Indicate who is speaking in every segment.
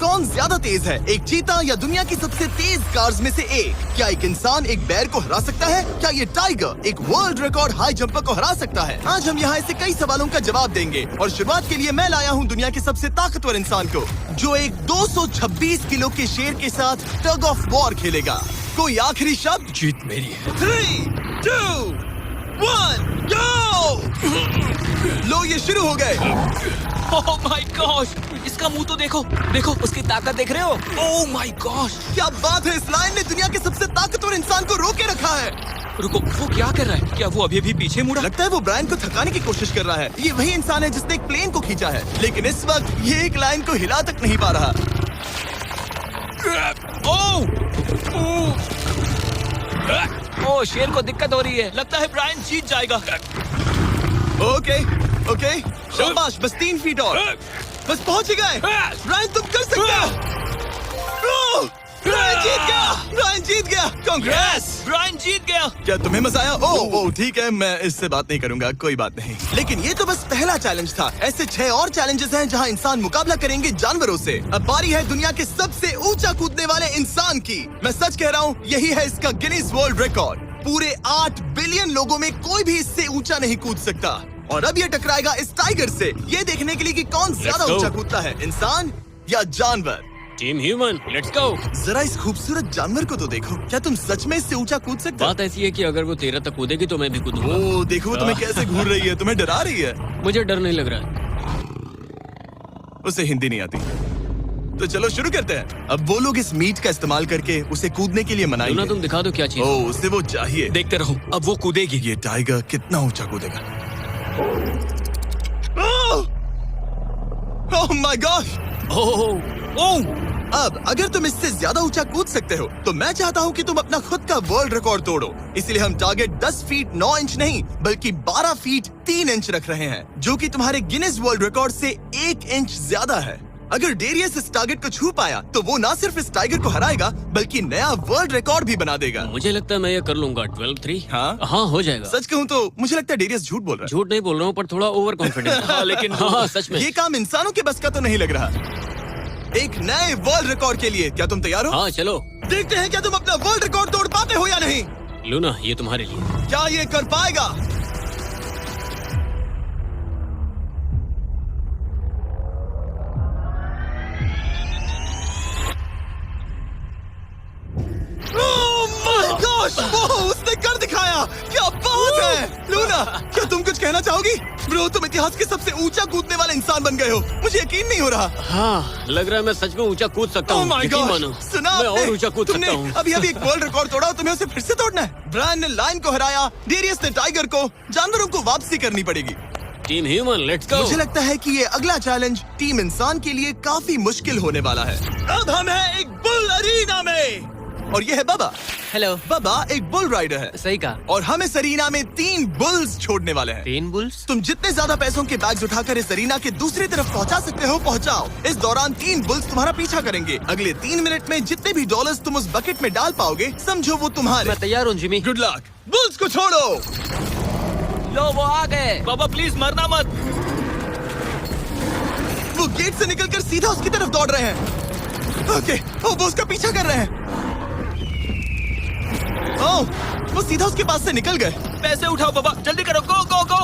Speaker 1: कौन ज्यादा तेज है, एक चीता या दुनिया की सबसे तेज कार्स में से एक? क्या एक इंसान एक बैर को हरा सकता है? क्या ये टाइगर एक वर्ल्ड रिकॉर्ड हाई जंपर को हरा सकता है? आज हम यहाँ ऐसे कई सवालों का जवाब देंगे और शुरुआत के लिए मैं लाया हूँ दुनिया के सबसे ताकतवर इंसान को, जो एक 226 किलो के शेर के साथ टग ऑफ वॉर खेलेगा। कोई आखिरी शब्द?
Speaker 2: जीत मेरी है।
Speaker 1: 3, 2, 1, go! लो ये शुरू हो गए।
Speaker 2: ओह माय गॉश, इसका मुंह तो देखो, देखो उसकी ताकत देख रहे हो? ओह माय गॉश,
Speaker 1: क्या बात है, इस लायन ने दुनिया के सबसे ताकतवर इंसान को रोके रखा है।
Speaker 2: रुको, वो क्या कर रहा है? क्या वो अभी भी पीछे मुड़ा?
Speaker 1: लगता है वो ब्रायन को थकाने की कोशिश कर रहा है। ये वही इंसान है जिसने एक प्लेन को खींचा है, लेकिन इस वक्त ये एक लायन को हिला तक नहीं पा रहा।
Speaker 2: ओह, शेर को दिक्कत हो रही है। लगता है ब्रायन जीत जाएगा।
Speaker 1: ओके, शाबाश, बस 3 फीट और, बस पहुंच ही गए। ब्रायन तुम कर सकते हो। ब्रायन जीत गया, ब्रायन जीत गया। कांग्रेस,
Speaker 2: ब्रायन जीत गया।
Speaker 1: क्या तुम्हें मजा आया? ओह ठीक है, मैं इससे बात नहीं करूंगा, कोई बात नहीं। लेकिन ये तो बस पहला चैलेंज था। ऐसे 6 और चैलेंजेस हैं जहां इंसान मुकाबला करेंगे जानवरों से। अब बारी है दुनिया के सबसे ऊंचा कूदने वाले इंसान की। मैं सच कह रहा हूँ, यही है इसका गिनीज वर्ल्ड रिकॉर्ड। पूरे 8 बिलियन लोगों में कोई भी इससे ऊंचा नहीं कूद सकता। और अब ये टकराएगा इस टाइगर से, ये देखने के लिए कि कौन ज्यादा ऊंचा कूदता है, इंसान या जानवर।
Speaker 2: Team human, let's go.
Speaker 1: जरा इस खूबसूरत जानवर को तो देखो। क्या तुम सच में इससे ऊंचा कूद सकते हो?
Speaker 2: बात ऐसी है कि अगर वो 13 तक कूदेगी तो मैं भी कूदूंगा।
Speaker 1: ओह देखो, वो तुम्हें कैसे घूर रही है, तुम्हें डरा रही है।
Speaker 2: मुझे डर नहीं लग रहा है।
Speaker 1: उसे हिंदी नहीं आती, तो चलो शुरू करते हैं। अब वो लोग इस मीट का इस्तेमाल करके उसे कूदने के लिए मनाएंगे।
Speaker 2: तुम दिखा दो क्या चीज।
Speaker 1: ओह, उसे वो चाहिए।
Speaker 2: देखते रहो, अब वो कूदेगी।
Speaker 1: ये टाइगर कितना ऊंचा कूदेगा। Oh my gosh.
Speaker 2: ओह,
Speaker 1: अब अगर तुम इससे ज्यादा ऊंचा कूद सकते हो तो मैं चाहता हूँ कि तुम अपना खुद का वर्ल्ड रिकॉर्ड तोड़ो। इसलिए हम टारगेट 10 फीट 9 इंच नहीं बल्कि 12 फीट 3 इंच रख रहे हैं, जो कि तुम्हारे गिनीज वर्ल्ड रिकॉर्ड से 1 इंच ज्यादा है। अगर डेरियस इस टारगेट को छू पाया तो वो ना सिर्फ इस टाइगर को हराएगा बल्कि नया वर्ल्ड रिकॉर्ड भी बना देगा।
Speaker 2: मुझे लगता है मैं ये कर लूंगा। 12-3।
Speaker 1: हाँ
Speaker 2: हो जाएगा।
Speaker 1: सच कहूँ तो मुझे लगता है डेरियस झूठ बोल रहा है।
Speaker 2: झूठ नहीं बोल रहा हूँ, पर थोड़ा ओवर कॉन्फिडेंट। लेकिन हाँ, सच में
Speaker 1: ये काम इंसानों के बस का तो नहीं लग रहा। एक नए वर्ल्ड रिकॉर्ड के लिए क्या तुम तैयार हो?
Speaker 2: हाँ चलो
Speaker 1: देखते हैं क्या तुम अपना वर्ल्ड रिकॉर्ड तोड़ पाते हो या नहीं।
Speaker 2: लूना, ये तुम्हारे लिए।
Speaker 1: क्या ये कर पाएगा? उसने कर दिखाया। क्या बात है लूना, क्या तुम कुछ कहना चाहोगी? ब्रो, तुम इतिहास के सबसे ऊंचा कूदने वाले इंसान बन गए हो। मुझे यकीन नहीं हो रहा।
Speaker 2: हाँ, लग रहा है मैं सच में ऊंचा कूद सकता हूँ।
Speaker 1: सुना,
Speaker 2: मैं और ऊंचा कूद सकता हूँ।
Speaker 1: अभी एक वर्ल्ड रिकॉर्ड तोड़ा, तुम्हें उसे फिर से तोड़ना है। ब्रायन ने लायन को हराया, डेरियस ने टाइगर को, जानवरों को वापसी करनी पड़ेगी।
Speaker 2: Team human, let's go.
Speaker 1: मुझे लगता है कि ये अगला चैलेंज टीम इंसान के लिए काफी मुश्किल होने वाला है। अब हम हैं एक बुल अरीना में और ये है बाबा।
Speaker 2: हेलो।
Speaker 1: बाबा एक बुल राइडर है।
Speaker 2: सही कहा।
Speaker 1: और हम इस अरीना में 3 बुल्स छोड़ने वाले हैं।
Speaker 2: 3 बुल्स?
Speaker 1: तुम जितने ज्यादा पैसों के बैग्स उठाकर इस अरीना के दूसरी तरफ पहुंचा सकते हो पहुंचाओ। इस दौरान 3 बुल्स तुम्हारा पीछा करेंगे। अगले 3 मिनट में जितने भी डॉलर्स तुम उस बकेट में डाल पाओगे समझो वो तुम्हारे।
Speaker 2: मैं तैयार हूँ जिमी।
Speaker 1: Good luck. बुल्स को छोड़ो।
Speaker 2: लो, वो आ गए। बाबा प्लीज मरना मत।
Speaker 1: वो गेट से निकलकर सीधा उसकी तरफ दौड़ रहे हैं। ओके, वो उसका पीछा कर रहे हैं। ओह, वो सीधा उसके पास से निकल गए।
Speaker 2: पैसे उठाओ बाबा, जल्दी करो, गो गो गो।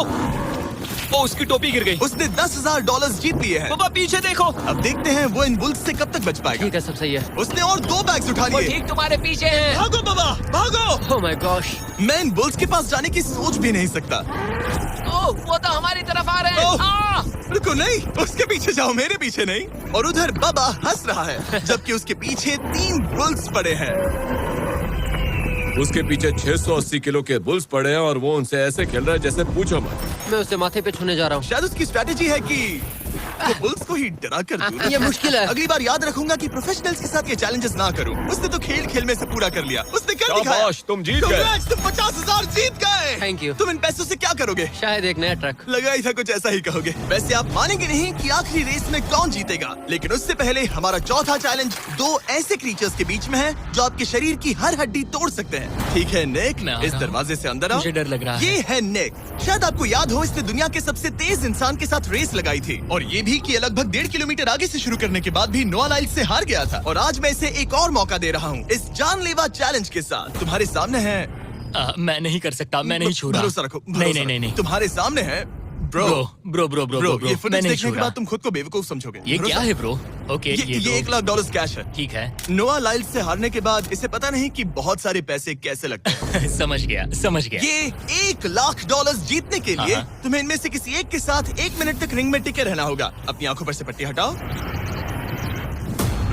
Speaker 2: ओ, उसकी टोपी गिर गई।
Speaker 1: उसने $10,000 जीत लिए हैं।
Speaker 2: बाबा पीछे देखो।
Speaker 1: अब देखते हैं वो इन बुल्स से कब तक बच पाएगा।
Speaker 2: ठीक है, सब सही है।
Speaker 1: उसने और 2 बैग्स उठा
Speaker 2: वो
Speaker 1: लिए।
Speaker 2: ठीक तुम्हारे पीछे है।
Speaker 1: भागो बाबा, भागो।
Speaker 2: ओह माय गॉश,
Speaker 1: मैं इन बुल्स के पास जाने की सोच भी नहीं सकता।
Speaker 2: ओह, वो तो हमारी तरफ आ रहे हैं।
Speaker 1: रुको, नहीं, उसके पीछे जाओ, मेरे पीछे नहीं। और उधर बाबा हंस रहा है जबकि उसके पीछे 3 बुल्स पड़े हैं।
Speaker 3: उसके पीछे 680 किलो के बुल्स पड़े हैं और वो उनसे ऐसे खेल रहा है जैसे पूछो मत।
Speaker 2: मैं उसे माथे पे छूने जा रहा हूँ।
Speaker 1: शायद उसकी स्ट्रेटेजी है कि वो बुल्स को ही डरा कर दूं।
Speaker 2: ये मुश्किल है।
Speaker 1: अगली बार याद रखूंगा कि प्रोफेशनल्स के साथ ये चैलेंजेस ना करूं। उसने तो खेल खेल में से पूरा कर लिया। उसने कर दिखाया।
Speaker 3: शाबाश, तुम जीत गए।
Speaker 1: Congrats, तुम 50,000 जीत गए।
Speaker 2: Thank you.
Speaker 1: तुम इन पैसों से क्या करोगे?
Speaker 2: शायद एक नया ट्रक।
Speaker 1: लगा ही था कुछ ऐसा ही कहोगे। वैसे आप मानेंगे नहीं कि आखिरी रेस में कौन जीतेगा, लेकिन उससे पहले हमारा चौथा चैलेंज 2 ऐसे क्रीचर्स के बीच में है जो आपके शरीर की हर हड्डी तोड़ सकते हैं। ठीक है निक, इस दरवाजे से अंदर आओ।
Speaker 2: मुझे डर लग रहा है।
Speaker 1: ये है निक। शायद आपको याद हो, इसने दुनिया के सबसे तेज इंसान के साथ रेस लगाई थी और ये भी कि लगभग 1.5 किलोमीटर आगे से शुरू करने के बाद भी नोआ लाइल्स से हार गया था। और आज मैं इसे एक और मौका दे रहा हूँ इस जानलेवा चैलेंज के साथ। तुम्हारे सामने है
Speaker 2: मैं नहीं कर सकता, मैं नहीं छू रहा।
Speaker 1: भरोसा रखो,
Speaker 2: नहीं।
Speaker 1: तुम्हारे सामने है ब्रो।
Speaker 2: ब्रो,
Speaker 1: ये फुटेज
Speaker 2: मैं नहीं
Speaker 1: देखने
Speaker 2: छू
Speaker 1: के
Speaker 2: रहा।
Speaker 1: बाद तुम खुद को बेवकूफ समझोगे।
Speaker 2: ये क्या है ब्रो? ओके,
Speaker 1: ये $1 लाख कैश है।
Speaker 2: ठीक है।
Speaker 1: नोआ लाइल्स से हारने के बाद इसे पता नहीं कि बहुत सारे पैसे कैसे लगते हैं।
Speaker 2: समझ गया।
Speaker 1: ये $1 लाख जीतने के लिए
Speaker 2: हाँ।
Speaker 1: तुम्हें इनमें से किसी एक के साथ 1 मिनट तक रिंग में टिके रहना होगा। अपनी आंखों पर से पट्टी हटाओ।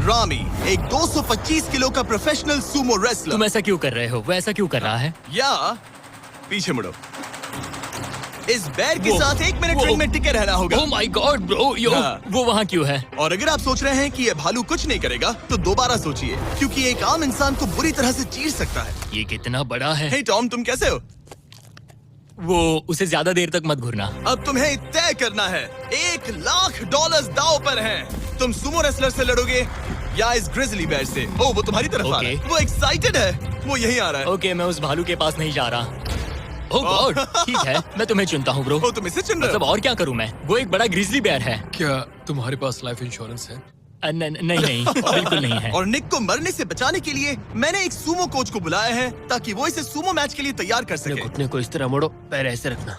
Speaker 1: रामी एक 225 किलो का प्रोफेशनल सूमो रेसलर।
Speaker 2: तुम ऐसा क्यों कर रहे हो? वो ऐसा क्यों कर रहा है?
Speaker 1: या पीछे मुड़ो। इस बैर के
Speaker 2: वो-
Speaker 1: साथ 1 मिनट
Speaker 2: वो-
Speaker 1: रिंग में टिके रहना होगा।
Speaker 2: ओह माय गॉड ब्रो,
Speaker 1: हाँ।
Speaker 2: वो वहाँ क्यों है?
Speaker 1: और अगर आप सोच रहे हैं कि ये भालू कुछ नहीं करेगा तो दोबारा सोचिए, क्योंकि एक आम इंसान को बुरी तरह से चीर सकता है।
Speaker 2: ये कितना बड़ा है।
Speaker 1: हे टॉम, तुम कैसे हो?
Speaker 2: वो उसे ज्यादा देर तक मत घूरना।
Speaker 1: अब तुम्हें तय करना है। $1 लाख दांव पर हैं। तुम सुमो रेसलर से लड़ोगे या इस ग्रिजली बेयर से? ओह, वो तुम्हारी तरफ आ रहा है।
Speaker 2: Okay.
Speaker 1: वो एक्साइटेड है। वो यहीं आ रहा है।
Speaker 2: ओके, मैं उस भालू के पास नहीं जा रहा। ओह गॉड, ठीक है, मैं तुम्हें चुनता हूँ ब्रो।
Speaker 1: ओह, तुम इसे चुन रहे
Speaker 2: मतलब
Speaker 1: हो?
Speaker 2: और क्या करूँ मैं? वो एक बड़ा ग्रिजली बेयर है।
Speaker 4: क्या तुम्हारे पास लाइफ इंश्योरेंस है?
Speaker 2: नहीं, बिल्कुल नहीं है।
Speaker 1: और निक को मरने से बचाने के लिए मैंने एक सूमो कोच को बुलाया है ताकि वो इसे सूमो मैच के लिए तैयार कर
Speaker 4: अपने
Speaker 1: सके।
Speaker 4: घुटने को इस तरह मोड़ो, पैर ऐसे रखना।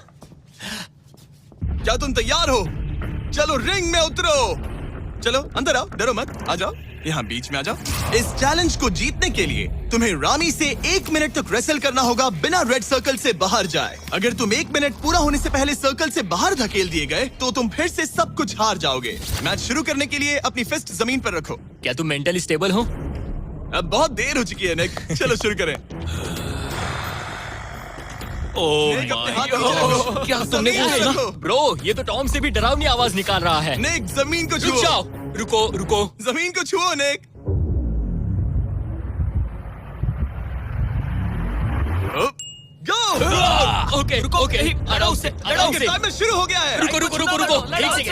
Speaker 1: क्या तुम तैयार हो? चलो रिंग में उतरो। चलो अंदर आओ, डरो मत, आ जाओ, यहाँ बीच में आ जाओ। इस चैलेंज को जीतने के लिए तुम्हें रामी से 1 मिनट तक रेसल करना होगा बिना रेड सर्कल से बाहर जाए। अगर तुम 1 मिनट पूरा होने से पहले सर्कल से बाहर धकेल दिए गए तो तुम फिर से सब कुछ हार जाओगे। मैच शुरू करने के लिए अपनी फिस्ट जमीन पर रखो।
Speaker 2: क्या तुम मेंटली स्टेबल हो?
Speaker 1: अब बहुत देर हो चुकी है निक, चलो शुरू करें।
Speaker 2: ओह
Speaker 1: निक, अपने हाथ
Speaker 2: माय
Speaker 1: नीचे रखो।
Speaker 2: गॉड, क्या तुमने
Speaker 1: जमीन
Speaker 2: क्या
Speaker 1: पे
Speaker 2: सुना?
Speaker 1: रखो।
Speaker 2: ब्रो, ये तो टॉम से भी डरावनी आवाज निकाल रहा है।
Speaker 1: निक, जमीन को
Speaker 2: रुक
Speaker 1: छुओ।
Speaker 2: जाओ, रुको।
Speaker 1: जमीन को छुओ निक। गो।
Speaker 2: ओके, लड़ो उससे,
Speaker 1: टाइमर शुरू हो गया है।
Speaker 2: रुको,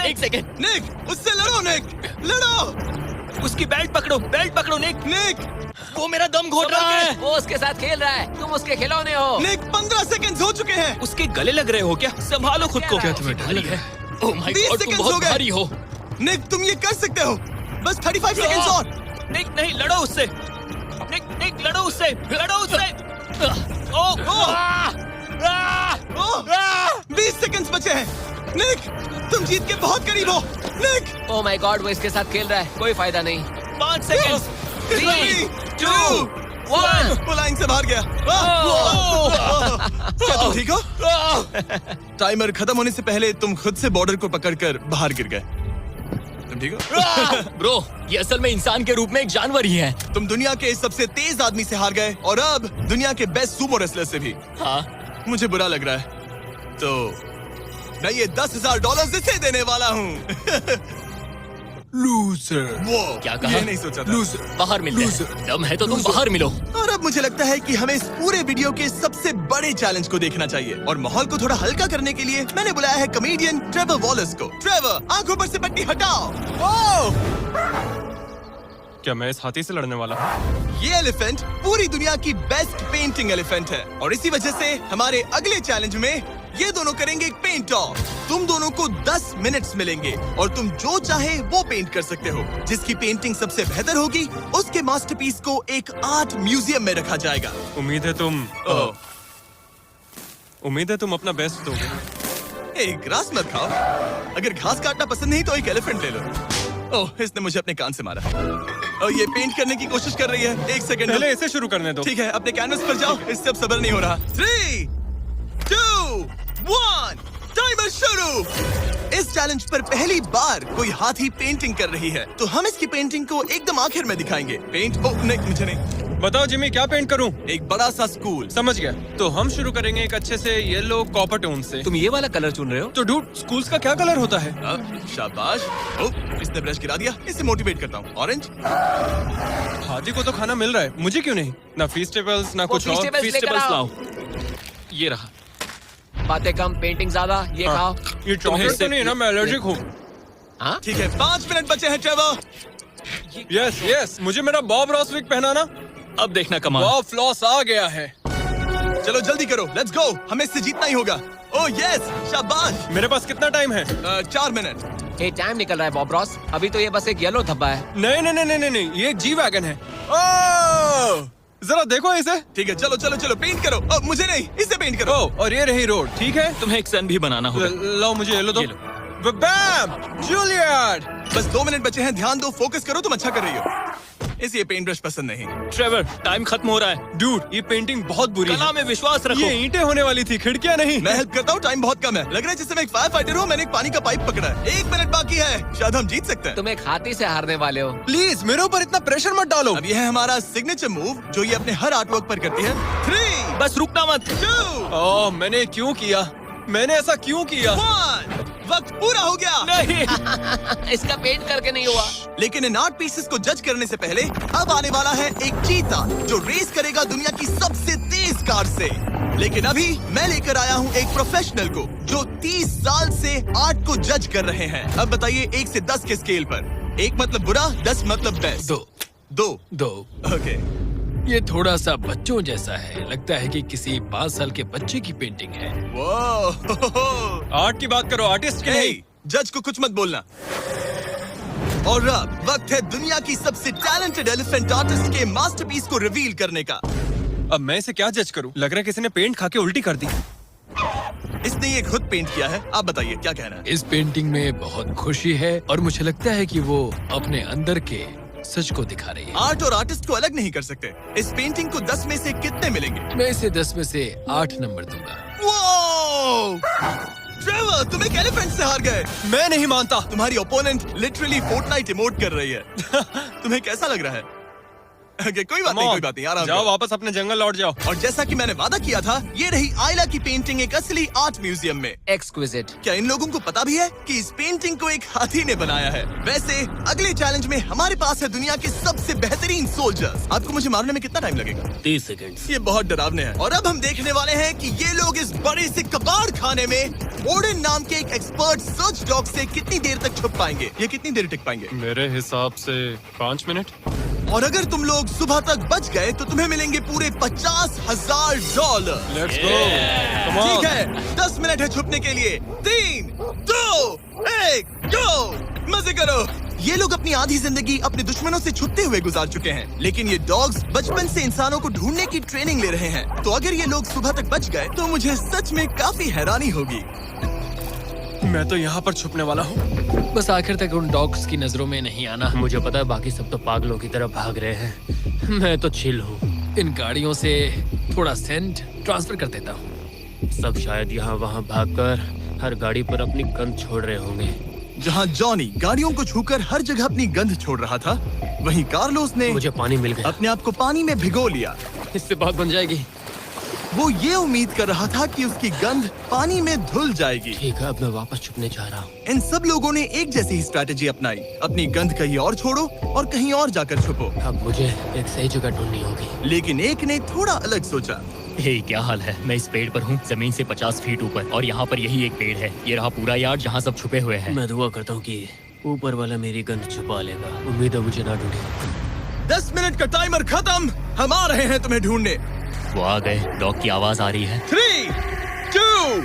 Speaker 2: एक सेकंड।
Speaker 1: निक, उससे लड़ो निक, लड़ो।
Speaker 2: उसकी बेल्ट पकड़ो निक।
Speaker 1: निक,
Speaker 2: वो मेरा दम घोट रहा है।
Speaker 5: वो उसके साथ खेल रहा है, तुम उसके खिलौने हो।
Speaker 1: निक 15 सेकंड्स हो चुके हैं।
Speaker 2: उसके गले लग रहे हो क्या? संभालो खुद को।
Speaker 5: क्या
Speaker 4: तुम्हें डर लग रहा है?
Speaker 2: ओह माय
Speaker 1: 20
Speaker 2: गॉड, तुम
Speaker 1: सेकंड्स हो
Speaker 2: बहुत
Speaker 1: गए।
Speaker 2: भारी हो।
Speaker 1: निक, तुम ये कर सकते हो। बस 35 सेकंड्स और।
Speaker 2: निक, नहीं, लड़ो उससे। निक, लड़ो उससे। ओह,
Speaker 1: ओह, 20 सेकंड्स बचे हैं। निक, तुम जीत के बहुत करीब हो। निक,
Speaker 5: ओह माय गॉड, वो इसके साथ खेल रहा है, कोई फायदा नहीं।
Speaker 2: 5 सेकंड।
Speaker 1: 3, 2, 1। वो लाइन से बाहर गया। क्या तुम ठीक हो? टाइमर खत्म होने से पहले तुम खुद से बॉर्डर को पकड़कर बाहर गिर गए। तुम ठीक हो?
Speaker 2: ब्रो, ये असल में इंसान के रूप में एक जानवर ही है।
Speaker 1: तुम दुनिया के सबसे तेज आदमी से हार गए और अब दुनिया के बेस्ट सूमो रेसलर से भी।
Speaker 2: हाँ,
Speaker 1: मुझे बुरा लग रहा है, तो मैं ये $10,000 इसे देने वाला हूँ।
Speaker 4: लूजर।
Speaker 1: वो
Speaker 2: क्या कहा?
Speaker 1: ये नहीं सोचा था।
Speaker 4: लूजर।
Speaker 2: बाहर मिलते हैं।
Speaker 4: Loser.
Speaker 2: दम है तो तुम बाहर मिलो।
Speaker 1: और अब मुझे लगता है कि हमें इस पूरे वीडियो के सबसे बड़े चैलेंज को देखना चाहिए और माहौल को थोड़ा हल्का करने के लिए मैंने बुलाया है कॉमेडियन ट्रेवर वॉलस को। ट्रेवर, आंखों पर से पट्टी हटाओ। ओह!
Speaker 6: क्या मैं इस हाथी से लड़ने वाला हूँ?
Speaker 1: ये एलिफेंट पूरी दुनिया की बेस्ट पेंटिंग एलिफेंट है और इसी वजह से हमारे अगले चैलेंज में ये दोनों करेंगे एक पेंट ऑफ। तुम दोनों को 10 मिनट्स मिलेंगे और तुम जो चाहे वो पेंट कर सकते हो। जिसकी पेंटिंग सबसे बेहतर होगी उसके मास्टरपीस को एक आर्ट म्यूजियम में रखा जाएगा।
Speaker 6: उम्मीद है तुम अपना बेस्ट दोगे।
Speaker 1: ग्रास मत खाओ। अगर घास काटना पसंद नहीं तो एक एलिफेंट ले लो। ओह, इसने मुझे अपने कान से मारा। और ये पेंट करने की कोशिश कर रही है। 1 सेकंड।
Speaker 6: पहले इसे शुरू करने दो।
Speaker 1: ठीक है, अपने कैनवस पर जाओ। इससे अब सब्र नहीं हो रहा। 3, 2, 1, टाइमर शुरू। इस चैलेंज पर पहली बार कोई हाथी पेंटिंग कर रही है, तो हम इसकी पेंटिंग को एकदम आखिर में दिखाएंगे। पेंट, ओह नहीं, मुझे नहीं।
Speaker 6: बताओ जिमी, क्या पेंट करूँ?
Speaker 1: एक बड़ा सा स्कूल।
Speaker 6: समझ गया। तो हम शुरू करेंगे एक अच्छे से येलो कॉपर टोन से।
Speaker 2: तुम ये वाला कलर चुन रहे हो?
Speaker 6: तो डूड, स्कूल्स का क्या कलर होता है?
Speaker 1: शाबाश। ओह, इसने ब्रश गिरा दिया। इसे मोटिवेट करता हूँ। ऑरेंज।
Speaker 6: हाथी को तो खाना मिल रहा है, मुझे क्यों नहीं? ना फीस्टेबल्स ना कुछ और।
Speaker 5: Feastables लेकर आओ।
Speaker 2: ये रहा।
Speaker 5: बातें कम, पेंटिंग ज्यादा, ये खाओ।
Speaker 6: ये चॉकलेट तो नहीं है ना? मैं एलर्जिक हूँ।
Speaker 5: हाँ?
Speaker 1: ठीक है, 5 मिनट बचे हैं ट्रेवर।
Speaker 6: यस, मुझे मेरा बॉब रॉसविक पहनाना।
Speaker 2: अब देखना कमाल।
Speaker 6: वाह, फ्लॉस आ गया है।
Speaker 1: चलो जल्दी करो, लेट्स गो। हमें इससे जीतना ही होगा। ओह यस, शाबाश।
Speaker 6: मेरे पास कितना टाइम है?
Speaker 1: 4 मिनट।
Speaker 5: ये टाइम निकल रहा है बॉब रॉस। अभी तो ये बस एक येलो धब्बा है।
Speaker 6: नहीं नहीं नहीं नहीं नहीं, ये एक जी वैगन है। ओह, जरा देखो इसे।
Speaker 1: ठीक है, चलो चलो चलो, पेंट करो। मुझे नहीं, इसे पेंट करो।
Speaker 6: ओह, और ये रही रोड, ठीक है।
Speaker 2: तुम्हें एक सन भी बनाना होगा।
Speaker 6: लाओ मुझे येलो दो।
Speaker 2: ये लो।
Speaker 6: बैम, जूलियट।
Speaker 1: बस 2 मिनट बचे हैं, ध्यान दो, फोकस करो, तुम अच्छा कर रही हो। इसे ये पेंट ब्रश पसंद नहीं।
Speaker 2: ट्रेवर, टाइम खत्म हो रहा है।
Speaker 6: डूड, ये पेंटिंग बहुत बुरी
Speaker 2: कला
Speaker 6: है।
Speaker 2: में विश्वास रखो।
Speaker 6: ये ईंटें होने वाली थी, खिड़कियां नहीं।
Speaker 1: मैं हेल्प करता हूँ, टाइम बहुत कम है। लग रहा है जैसे मैं एक फायर फाइटर हूँ, मैंने एक पानी का पाइप पकड़ा है। 1 मिनट बाकी है, शायद हम जीत सकते हैं।
Speaker 5: तुम एक हाथी से हारने वाले हो।
Speaker 6: प्लीज मेरे ऊपर इतना प्रेशर मत डालो।
Speaker 1: अब ये है हमारा सिग्नेचर मूव, जो ये अपने हर आर्ट वर्क पर करती है। 3,
Speaker 2: बस रुकना मत।
Speaker 1: 2,
Speaker 6: ओह, मैंने क्यों किया? मैंने ऐसा क्यों किया?
Speaker 1: 1, वक्त पूरा हो गया।
Speaker 2: नहीं।
Speaker 5: इसका पेंट करके नहीं हुआ।
Speaker 1: लेकिन इन आर्ट पीसेस को जज करने से पहले अब आने वाला है एक चीता जो रेस करेगा दुनिया की सबसे तेज कार से। लेकिन अभी मैं लेकर आया हूँ एक प्रोफेशनल को जो 30 साल से आर्ट को जज कर रहे हैं। अब बताइए 1 से 10 के स्केल पर। 1 मतलब बुरा, 10 मतलब बेस्ट।
Speaker 4: 2
Speaker 1: 2 ओके।
Speaker 4: ये थोड़ा सा बच्चों जैसा है, लगता है कि किसी 5 साल के बच्चे की पेंटिंग है।
Speaker 1: वो
Speaker 6: आर्ट की बात करो, आर्टिस्ट की नहीं।
Speaker 1: जज को कुछ मत बोलना। और अब वक्त है दुनिया की सबसे टैलेंटेड एलिफेंट आर्टिस्ट के मास्टरपीस को रिवील करने का।
Speaker 6: अब मैं इसे क्या जज करूं? लग रहा है किसी ने पेंट खा के उल्टी कर दी।
Speaker 1: इसने ये खुद पेंट किया है। आप बताइए क्या कहना है?
Speaker 4: इस पेंटिंग में बहुत खुशी है और मुझे लगता है कि वो अपने अंदर के सच को दिखा रही है।
Speaker 1: आर्ट और आर्टिस्ट को अलग नहीं कर सकते। इस पेंटिंग को 10 में से कितने मिलेंगे?
Speaker 4: मैं इसे 10 में से 8 नंबर दूंगा।
Speaker 1: वो ट्रेवर, तुम एक एलिफेंट से हार गए।
Speaker 6: मैं नहीं मानता।
Speaker 1: तुम्हारी ओपोनेंट लिटरली फोर्टनाइट इमोट कर रही है। तुम्हें कैसा लग रहा है? Okay, कोई बात नहीं, कोई बात नहीं, आराम
Speaker 6: जाओ,
Speaker 1: करो।
Speaker 6: वापस अपने जंगल लौट जाओ।
Speaker 1: और जैसा कि मैंने वादा किया था, ये रही आयला की पेंटिंग एक असली आर्ट म्यूजियम में।
Speaker 5: एक्सक्विजिट।
Speaker 1: क्या इन लोगों को पता भी है कि इस पेंटिंग को एक हाथी ने बनाया है? वैसे अगले चैलेंज में हमारे पास है दुनिया के सबसे बेहतरीन सोल्जर्स। आपको मुझे मारने में कितना टाइम लगेगा?
Speaker 2: 30 सेकंड्स।
Speaker 1: ये बहुत डरावने हैं। और अब हम देखने वाले हैं कि ये लोग इस बड़े से कबाड़ खाने में ओडिन नाम के एक एक्सपर्ट सर्च डॉग से कितनी देर तक छुप पाएंगे। ये कितनी देर टिक पाएंगे?
Speaker 6: मेरे हिसाब से 5 मिनट।
Speaker 1: और अगर तुम लोग सुबह तक बच गए तो तुम्हें मिलेंगे पूरे $50,000।
Speaker 6: Let's go, come on.
Speaker 1: ठीक है, 10 मिनट है छुपने के लिए। 3, 2, 1, गो। मजे करो। ये लोग अपनी आधी जिंदगी अपने दुश्मनों से छुपते हुए गुजार चुके हैं, लेकिन ये डॉग्स बचपन से इंसानों को ढूंढने की ट्रेनिंग ले रहे हैं। तो अगर ये लोग सुबह तक बच गए तो मुझे सच में काफी हैरानी होगी।
Speaker 6: मैं तो यहाँ पर छुपने वाला हूँ।
Speaker 4: बस आखिर तक उन डॉग्स की नजरों में नहीं आना। मुझे पता है बाकी सब तो पागलों की तरफ भाग रहे हैं, मैं तो चिल हूँ। इन गाड़ियों से थोड़ा सेंट ट्रांसफर कर देता हूँ। सब शायद यहाँ वहाँ भागकर हर गाड़ी पर अपनी गंध छोड़ रहे होंगे।
Speaker 1: जहाँ जॉनी गाड़ियों को छूकर हर जगह अपनी गंध छोड़ रहा था, वहीं कार्लोस ने
Speaker 4: मुझे पानी मिल गया।
Speaker 1: अपने आप को पानी में भिगो लिया।
Speaker 4: इससे बात बन जाएगी।
Speaker 1: वो ये उम्मीद कर रहा था कि उसकी गंध पानी में धुल जाएगी।
Speaker 4: ठीक है, अब मैं वापस छुपने जा रहा हूँ।
Speaker 1: इन सब लोगों ने एक जैसी ही स्ट्रैटेजी अपनाई। अपनी गंध कहीं और छोड़ो और कहीं और जाकर छुपो।
Speaker 4: अब मुझे एक सही जगह ढूंढनी होगी।
Speaker 1: लेकिन एक ने थोड़ा अलग सोचा।
Speaker 2: हे, क्या हाल है? मैं इस पेड़ पर हूँ, जमीन से 50 फीट ऊपर, और यहाँ पर यही एक पेड़ है। ये रहा पूरा यार्ड जहाँ सब छुपे हुए हैं।
Speaker 4: मैं दुआ करता हूँ कि ऊपर वाला मेरी गंध छुपा लेगा। उम्मीद है मुझे ना ढूंढे।
Speaker 1: 10 मिनट का टाइमर खत्म। हम आ रहे हैं तुम्हें ढूंढने।
Speaker 2: वो आ गए। डॉग की आवाज आ रही है।
Speaker 1: 3, 2,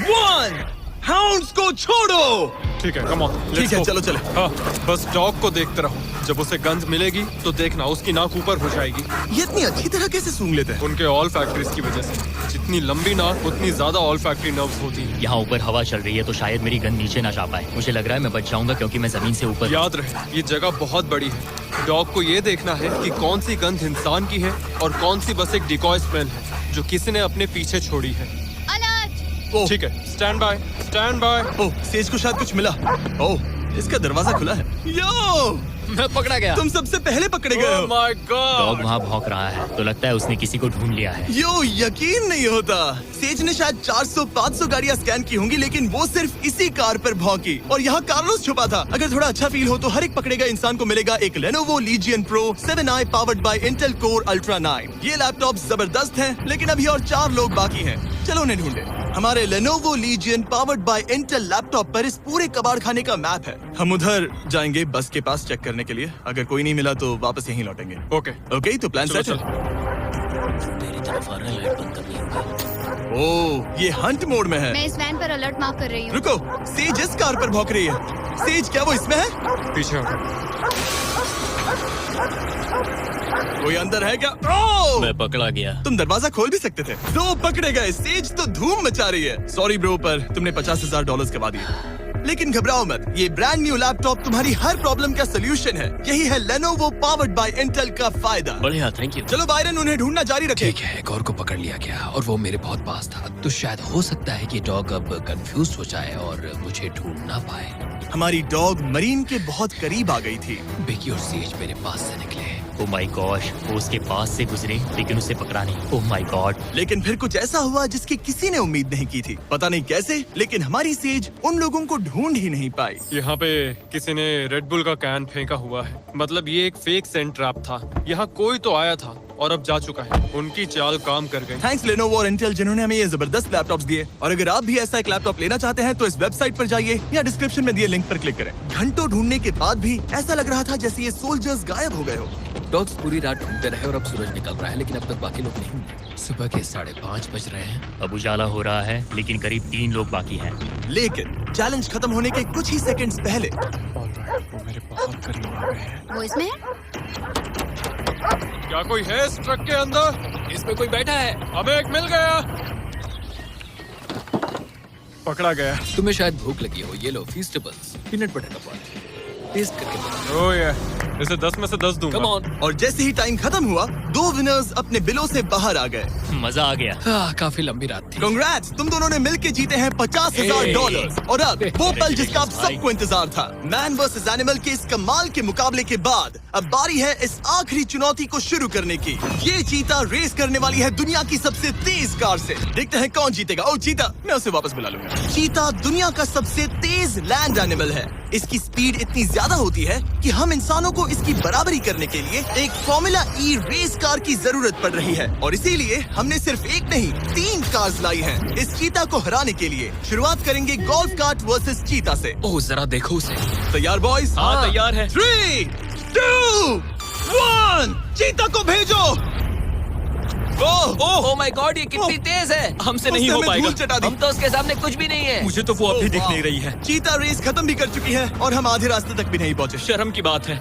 Speaker 1: 1, हाउंड्स को छोड़ो।
Speaker 6: ठीक है, कम ऑन।
Speaker 1: ठीक है, चलो चलो।
Speaker 6: हाँ, बस डॉग को देखते रहो। जब उसे गंध मिलेगी तो देखना उसकी नाक ऊपर हो जाएगी।
Speaker 1: ये इतनी अच्छी तरह कैसे सूंघ लेते हैं?
Speaker 6: उनके ऑल फैक्ट्रीज की वजह से। जितनी लंबी नाक उतनी ज्यादा ऑल फैक्ट्री नर्व्स होती हैं।
Speaker 2: यहाँ ऊपर हवा चल रही है तो शायद मेरी गंध नीचे ना जा पाए। मुझे लग रहा है मैं बच जाऊंगा क्योंकि मैं जमीन से ऊपर।
Speaker 6: याद रहे, ये जगह बहुत बड़ी है। डॉग को ये देखना है कि कौन सी गंध इंसान की है और कौन सी बस एक डिकॉय स्मेल है जो किसी ने अपने पीछे छोड़ी है।
Speaker 1: ओह,
Speaker 6: ठीक है, stand by, stand by.
Speaker 1: Oh, says को शायद कुछ मिला। ओह, इसका दरवाजा खुला है। यो,
Speaker 4: मैं पकड़ा गया।
Speaker 1: तुम सबसे पहले पकड़े गए
Speaker 6: Oh
Speaker 1: हो।
Speaker 6: my
Speaker 2: dog
Speaker 6: God!
Speaker 2: वहाँ भौंक रहा है तो लगता है उसने किसी को ढूंढ लिया है।
Speaker 1: यो, यकीन नहीं होता। सेज ने शायद 400-500 गाड़ियाँ स्कैन की होंगी, लेकिन वो सिर्फ इसी कार पर भौंकी। और यहाँ कार्लोस छुपा था। अगर थोड़ा अच्छा फील हो तो हर एक पकड़े गए इंसान को मिलेगा एक Lenovo Legion Pro 7i powered by Intel Core Ultra 9। ये लैपटॉप जबरदस्त है, लेकिन अभी और 4 लोग बाकी हैं। चलो उन्हें ढूंढे। हमारे Lenovo Legion powered by Intel laptop पर इस पूरे कबाड़ खाने का मैप है। हम उधर जाएंगे बस के पास चेक करने के लिए। अगर कोई नहीं मिला तो वापस यहीं लौटेंगे।
Speaker 6: ओके
Speaker 1: ओके, तो प्लान
Speaker 6: चलो,
Speaker 1: सेट है।
Speaker 2: तेरी तरफ आ रहा है, लाइट बंद करनी होगी।
Speaker 1: ओह, ये हंट मोड में है।
Speaker 7: मैं इस वैन पर अलर्ट मार्क कर रही हूँ।
Speaker 1: रुको, सेज इस कार पर भौंक रही है। सेज, क्या वो इसमें है?
Speaker 6: पीछे हटो।
Speaker 1: कोई अंदर है क्या? ओह!
Speaker 2: मैं पकड़ा गया।
Speaker 1: तुम दरवाजा खोल भी सकते थे। दो पकड़े गए। सेज तो धूम मचा रही है। सॉरी ब्रो, पर तुमने $50,000 गवा दिए। लेकिन घबराओ मत, ये ब्रांड न्यू लैपटॉप तुम्हारी हर प्रॉब्लम का सोल्यूशन है। यही है Lenovo पावर्ड बाय इंटेल का फायदा।
Speaker 2: बढ़िया, थैंक यू।
Speaker 1: चलो बायरन, उन्हें ढूंढना जारी रखे।
Speaker 4: ठीक है, एक और को पकड़ लिया गया और वो मेरे बहुत पास था। तो शायद हो सकता है कि डॉग अब कंफ्यूज हो जाए और मुझे ढूंढ ना पाए।
Speaker 1: हमारी डॉग मरीन के बहुत करीब आ गई थी।
Speaker 4: बेकी और सेज मेरे पास से निकले।
Speaker 2: ओह माय गॉश, वो उसके पास से गुजरे लेकिन उसे पकड़ा नहीं। Oh my God.
Speaker 1: लेकिन फिर कुछ ऐसा हुआ जिसकी किसी ने उम्मीद नहीं की थी। पता नहीं कैसे, लेकिन हमारी सेज उन लोगों को ढूंढ ही नहीं पाई।
Speaker 6: यहाँ पे किसी ने रेड बुल का कैन फेंका हुआ है। मतलब ये एक फेक सेंट ट्रैप था। यहाँ कोई तो आया था और अब जा चुका है। उनकी चाल काम कर गई।
Speaker 1: थैंक्स Lenovo और इंटेल, जिन्होंने हमें ये जबरदस्त लैपटॉप्स दिए। और अगर आप भी ऐसा एक लैपटॉप लेना चाहते हैं तो इस वेबसाइट पर जाइए या डिस्क्रिप्शन में दिए लिंक पर क्लिक करें। घंटों ढूंढने के बाद भी ऐसा लग रहा था जैसे ये सोल्जर्स गायब हो गए हो।
Speaker 4: डॉग्स पूरी रात ढूंढते रहे और अब सूरज निकल रहा है, लेकिन अब तक बाकी लोग नहीं मिले। सुबह के 5:30 बज रहे हैं।
Speaker 2: अब उजाला हो रहा है लेकिन करीब 3 लोग बाकी हैं।
Speaker 1: लेकिन चैलेंज खत्म होने के कुछ ही सेकंड्स पहले
Speaker 6: वो मेरे बहुत करीब आ गए हैं।
Speaker 7: वो इसमें है?
Speaker 6: क्या कोई है इस ट्रक के अंदर?
Speaker 4: इसमें कोई बैठा है।
Speaker 6: हमें एक मिल गया। पकड़ा गया।
Speaker 4: तुम्हें शायद भूख लगी हो। ये लो फीस्टेबल्स, पीनट बटर का पॉट। टेस्ट करके बताओ।
Speaker 6: ओह ये, इसे 10 में से 10 दूंगा।
Speaker 4: Come on.
Speaker 1: और जैसे ही टाइम खत्म हुआ, 2 विनर्स अपने बिलों से बाहर आ गए।
Speaker 2: मजा आ गया।
Speaker 4: काफी लंबी रात थी।
Speaker 1: कांग्रेट्स, तुम दोनों ने मिलके जीते हैं $50,000। और अब वो पल जिसका आप सबको इंतजार था, मैन वर्सेस एनिमल के इस कमाल के मुकाबले के बाद अब बारी है इस आखिरी चुनौती को शुरू करने की। ये चीता रेस करने वाली है दुनिया की सबसे तेज कार से। देखते हैं कौन जीतेगा। ओ चीता, मैं उसे वापस बुला लूंगा। चीता दुनिया का सबसे तेज लैंड एनिमल है। इसकी स्पीड इतनी ज्यादा होती है कि हम इंसानों को इसकी बराबरी करने के लिए एक फॉर्मूला ई रेस कार की जरूरत पड़ रही है। और इसीलिए हमने सिर्फ एक नहीं 3 कार्स लाई हैं इस चीता को हराने के लिए। शुरुआत करेंगे गोल्फ कार्ट वर्सेस चीता से।
Speaker 4: ओह जरा देखो उसे।
Speaker 1: तैयार बॉयज?
Speaker 2: हाँ, तैयार है।
Speaker 1: 3, 2, 1, चीता को भेजो।
Speaker 5: ओह माय गॉड, ये कितनी तेज है।
Speaker 2: हमसे नहीं
Speaker 1: उसने
Speaker 2: हो
Speaker 1: हमें
Speaker 2: पाएगा।
Speaker 1: धूल चटा दी।
Speaker 5: हम तो उसके सामने कुछ भी नहीं है।
Speaker 2: मुझे तो वो अभी
Speaker 1: ओह,
Speaker 2: दिख
Speaker 1: वाह।
Speaker 2: नहीं रही है।
Speaker 1: चीता रेस खत्म भी कर चुकी है और हम आधे रास्ते तक भी नहीं पहुंचे।
Speaker 2: शर्म की बात है।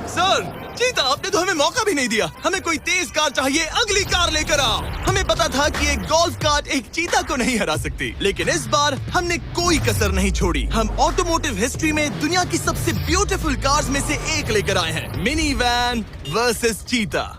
Speaker 1: सर, चीता, आपने तो हमें मौका भी नहीं दिया। हमें कोई तेज कार चाहिए, अगली कार लेकर आओ। हमें पता था कि एक गोल्फ कार्ट एक चीता को नहीं हरा सकती, लेकिन इस बार हमने कोई कसर नहीं छोड़ी। हम ऑटोमोटिव हिस्ट्री में दुनिया की सबसे ब्यूटीफुल कार्स में से एक लेकर आए हैं। मिनी वैन वर्सेस चीता।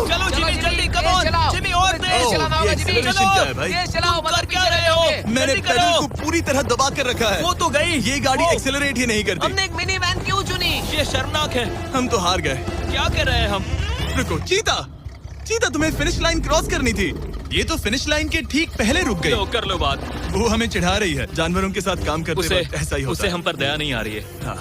Speaker 2: चलो जिमी, जल्दी, कम ऑन। जिमी, और तेज चलाना होगा, जिमी,
Speaker 1: acceleration
Speaker 2: चलो।
Speaker 1: क्या है भाई?
Speaker 5: तेज चलाओ,
Speaker 2: तुम कर
Speaker 5: मतलब
Speaker 2: क्या
Speaker 5: पीछे
Speaker 2: रहे हो?
Speaker 5: रहोगे।
Speaker 1: मैंने
Speaker 2: जल्दी
Speaker 1: पेडल
Speaker 2: करो।
Speaker 1: को पूरी तरह दबा कर रखा है।
Speaker 2: वो तो गई।
Speaker 1: ये गाड़ी
Speaker 2: ओ,
Speaker 1: एक्सेलरेट ही नहीं करती।
Speaker 5: हमने एक मिनी वैन क्यों चुनी?
Speaker 2: ये शर्मनाक है।
Speaker 1: हम तो हार गए।
Speaker 2: क्या कर रहे हैं हम?
Speaker 1: रुको, चीता, चीता, तुम्हें फिनिश लाइन क्रॉस करनी थी। ये तो फिनिश लाइन के ठीक पहले रुक गई।
Speaker 2: लो, कर लो बात।
Speaker 1: वो हमें चिढ़ा रही है। जानवरों के साथ काम करते
Speaker 2: उसे
Speaker 1: वक्त ऐसा ही होता
Speaker 2: उसे
Speaker 1: है।
Speaker 2: हम पर दया नहीं आ रही है।
Speaker 1: हाँ।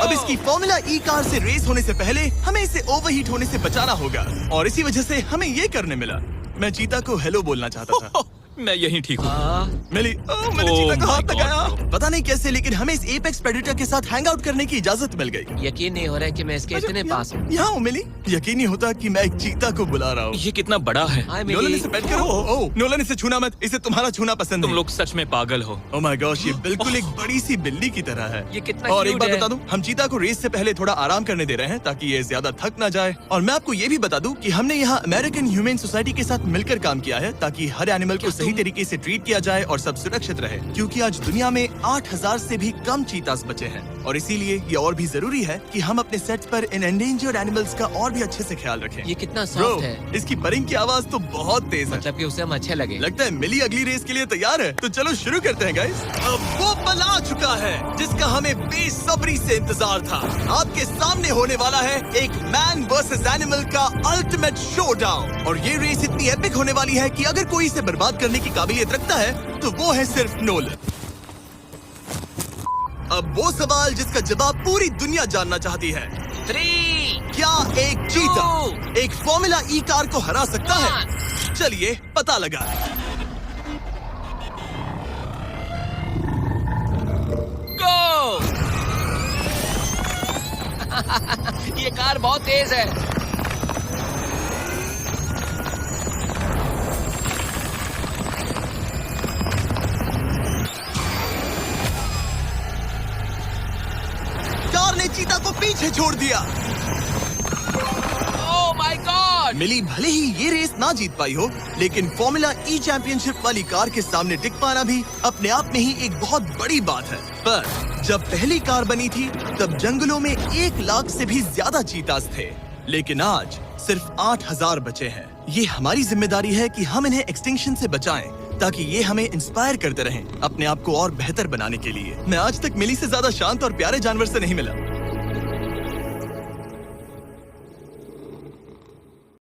Speaker 1: अब इसकी फॉर्मूला ई कार से रेस होने से पहले हमें इसे ओवरहीट होने से बचाना होगा, और इसी वजह से हमें ये करने मिला। मैं चीता को हेलो बोलना चाहता था।
Speaker 2: मैं यहीं ठीक हूँ।
Speaker 1: मिली। मैंने
Speaker 2: Oh
Speaker 1: चीता का हाथ
Speaker 2: my
Speaker 1: लगाया।
Speaker 2: God.
Speaker 1: पता नहीं कैसे, लेकिन हमें इस एपेक्स प्रेडेटर के साथ हैंग आउट करने की इजाजत मिल गई।
Speaker 5: यकीन नहीं हो रहा है कि मैं इसके इतने पास हूँ।
Speaker 1: यहाँ हूँ मिली। यकीन नहीं होता कि मैं एक चीता को बुला रहा हूँ।
Speaker 2: ये कितना बड़ा है।
Speaker 5: हाय
Speaker 1: नोलन,
Speaker 5: मिली।
Speaker 1: इसे पेट करो। ओह, नोलन, इसे छूना मत। इसे तुम्हारा छूना पसंद
Speaker 2: तुम
Speaker 1: नहीं।
Speaker 2: लोग सच में पागल हो।
Speaker 1: ओह माय गॉश, ये बिल्कुल एक बड़ी सी बिल्ली की तरह है।
Speaker 5: ये कितना
Speaker 1: और एक
Speaker 5: cute
Speaker 1: बात
Speaker 5: है।
Speaker 1: बता दूं, हम चीता को रेस से पहले थोड़ा आराम करने दे रहे हैं ताकि ये ज्यादा थक ना जाए। और मैं आपको ये भी बता दूं कि हमने यहाँ अमेरिकन ह्यूमन सोसाइटी के साथ मिलकर काम किया है ताकि हर एनिमल को सही तरीके से ट्रीट किया जाए और सब सुरक्षित रहे, क्योंकि आज दुनिया में 8,000 से भी कम चीतास बचे हैं। और इसीलिए ये और भी जरूरी है कि हम अपने सेट पर इन एंडेंजर्ड एनिमल्स का और भी अच्छे से ख्याल रखें।
Speaker 5: ये कितना
Speaker 1: ब्रो,
Speaker 5: सॉफ्ट है।
Speaker 1: इसकी परिंग की आवाज तो बहुत तेज है।
Speaker 5: मतलब कि उसे हम अच्छे लगे।
Speaker 1: लगता है मिली अगली रेस के लिए तैयार है। तो चलो शुरू करते हैं गाइस। अब वो पल आ चुका है जिसका हमें बेसब्री से इंतजार था। आपके सामने होने वाला है एक मैन वर्सेस एनिमल का अल्टीमेट शोडाउन। और ये रेस इतनी एपिक होने वाली है कि अगर कोई इसे बर्बाद करने की काबिलियत रखता है तो वो है सिर्फ नोलन। अब वो सवाल जिसका जवाब पूरी दुनिया जानना चाहती है,
Speaker 5: 3
Speaker 1: क्या एक चीता एक फॉर्मूला ई कार को हरा सकता है? चलिए पता लगा।
Speaker 5: गो। ये कार बहुत तेज है।
Speaker 1: कार ने चीता को पीछे छोड़ दिया।
Speaker 5: Oh my God.
Speaker 1: मिली भले ही ये रेस ना जीत पाई हो, लेकिन फॉर्मूला ई चैंपियनशिप वाली कार के सामने टिक पाना भी अपने आप में ही एक बहुत बड़ी बात है। पर जब पहली कार बनी थी तब जंगलों में 1 लाख से भी ज्यादा चीतास थे, लेकिन आज सिर्फ 8000 बचे हैं। ये हमारी जिम्मेदारी है कि हम इन्हें एक्सटिंक्शन से बचाएं, ताकि ये हमें इंस्पायर करते रहें अपने आप को और बेहतर बनाने के लिए। मैं आज तक मिली से ज्यादा शांत और प्यारे जानवर से नहीं मिला।